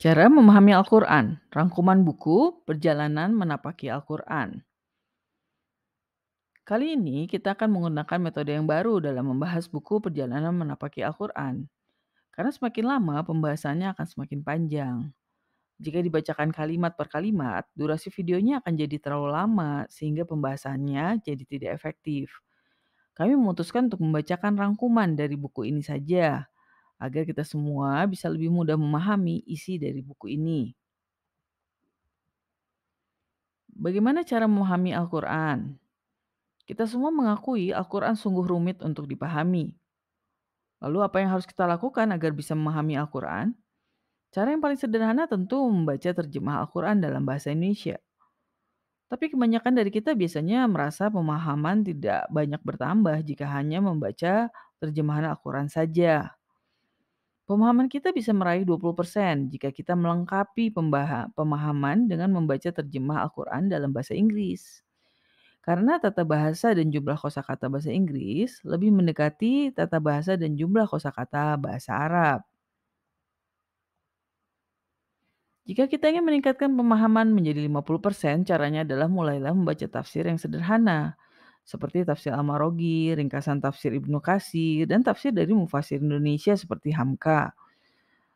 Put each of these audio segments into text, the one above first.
Cara memahami Al-Quran, rangkuman buku, perjalanan menapaki Al-Quran. Kali ini kita akan menggunakan metode yang baru dalam membahas buku perjalanan menapaki Al-Quran. Karena semakin lama pembahasannya akan semakin panjang. Jika dibacakan kalimat per kalimat, durasi videonya akan jadi terlalu lama sehingga pembahasannya jadi tidak efektif. Kami memutuskan untuk membacakan rangkuman dari buku ini saja, agar kita semua bisa lebih mudah memahami isi dari buku ini. Bagaimana cara memahami Al-Quran? Kita semua mengakui Al-Quran sungguh rumit untuk dipahami. Lalu apa yang harus kita lakukan agar bisa memahami Al-Quran? Cara yang paling sederhana tentu membaca terjemah Al-Quran dalam bahasa Indonesia. Tapi kebanyakan dari kita biasanya merasa pemahaman tidak banyak bertambah jika hanya membaca terjemahan Al-Quran saja. Pemahaman kita bisa meraih 20% jika kita melengkapi pemahaman dengan membaca terjemah Al-Quran dalam bahasa Inggris. Karena tata bahasa dan jumlah kosakata bahasa Inggris lebih mendekati tata bahasa dan jumlah kosakata bahasa Arab. Jika kita ingin meningkatkan pemahaman menjadi 50%, caranya adalah mulailah membaca tafsir yang sederhana, seperti tafsir Al-Marogi, ringkasan tafsir Ibnu Katsir, dan tafsir dari mufasir Indonesia seperti Hamka.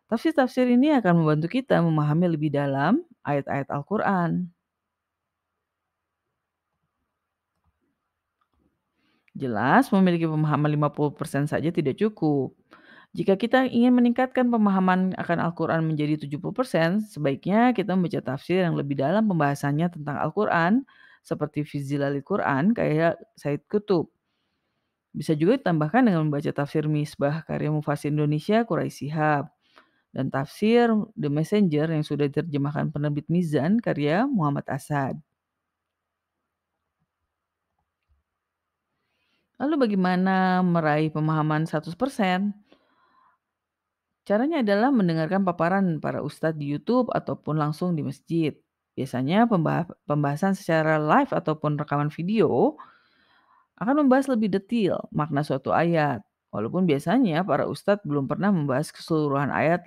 Tafsir-tafsir ini akan membantu kita memahami lebih dalam ayat-ayat Al-Quran. Jelas, memiliki pemahaman 50% saja tidak cukup. Jika kita ingin meningkatkan pemahaman akan Al-Quran menjadi 70%, sebaiknya kita membaca tafsir yang lebih dalam pembahasannya tentang Al-Quran, seperti fi Zilalil Quran kayak Said Kutub. Bisa juga ditambahkan dengan membaca tafsir Misbah karya Mufasir Indonesia Quraisy Shihab dan tafsir The Messenger yang sudah diterjemahkan penerbit Mizan karya Muhammad Asad. Lalu bagaimana meraih pemahaman 100%? Caranya adalah mendengarkan paparan para ustadz di YouTube ataupun langsung di masjid. Biasanya pembahasan secara live ataupun rekaman video akan membahas lebih detail makna suatu ayat. Walaupun biasanya para ustadz belum pernah membahas keseluruhan ayat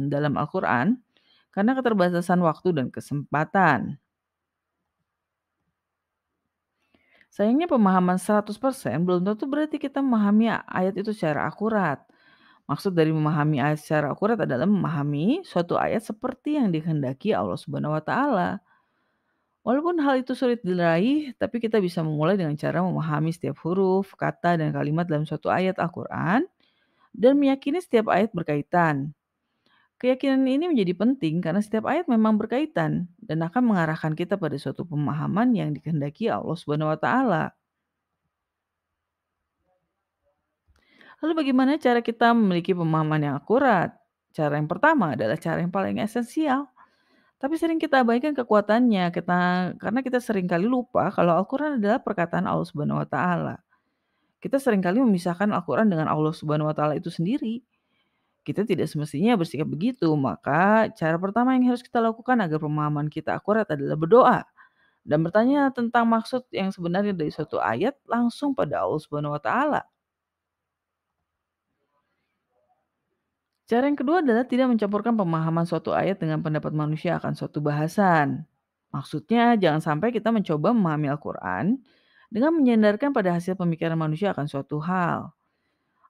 dalam Al-Quran karena keterbatasan waktu dan kesempatan. Sayangnya pemahaman 100% belum tentu berarti kita memahami ayat itu secara akurat. Maksud dari memahami ayat secara akurat adalah memahami suatu ayat seperti yang dikehendaki Allah Subhanahu wa taala. Walaupun hal itu sulit diraih, tapi kita bisa memulai dengan cara memahami setiap huruf, kata, dan kalimat dalam suatu ayat Al-Quran dan meyakini setiap ayat berkaitan. Keyakinan ini menjadi penting karena setiap ayat memang berkaitan dan akan mengarahkan kita pada suatu pemahaman yang dikehendaki Allah Subhanahu wa taala. Lalu bagaimana cara kita memiliki pemahaman yang akurat? Cara yang pertama adalah cara yang paling esensial. Tapi sering kita abaikan kekuatannya, karena kita seringkali lupa kalau Al-Quran adalah perkataan Allah Subhanahu wa taala. Kita seringkali memisahkan Al-Quran dengan Allah Subhanahu wa taala itu sendiri. Kita tidak semestinya bersikap begitu, maka cara pertama yang harus kita lakukan agar pemahaman kita akurat adalah berdoa dan bertanya tentang maksud yang sebenarnya dari suatu ayat langsung pada Allah Subhanahu wa taala. Cara yang kedua adalah tidak mencampurkan pemahaman suatu ayat dengan pendapat manusia akan suatu bahasan. Maksudnya, jangan sampai kita mencoba memahami Al-Quran dengan menyandarkan pada hasil pemikiran manusia akan suatu hal.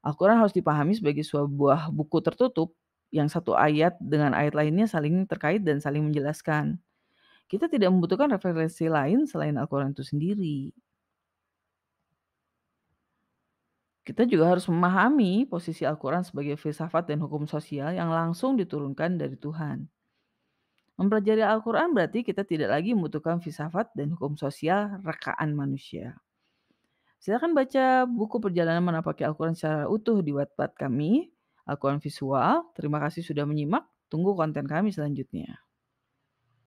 Al-Quran harus dipahami sebagai sebuah buku tertutup yang satu ayat dengan ayat lainnya saling terkait dan saling menjelaskan. Kita tidak membutuhkan referensi lain selain Al-Quran itu sendiri. Kita juga harus memahami posisi Al-Quran sebagai filsafat dan hukum sosial yang langsung diturunkan dari Tuhan. Mempelajari Al-Quran berarti kita tidak lagi membutuhkan filsafat dan hukum sosial rekaan manusia. Silakan baca buku perjalanan menapaki Al-Quran secara utuh di Wattpad kami, Al-Quran Visual. Terima kasih sudah menyimak. Tunggu konten kami selanjutnya.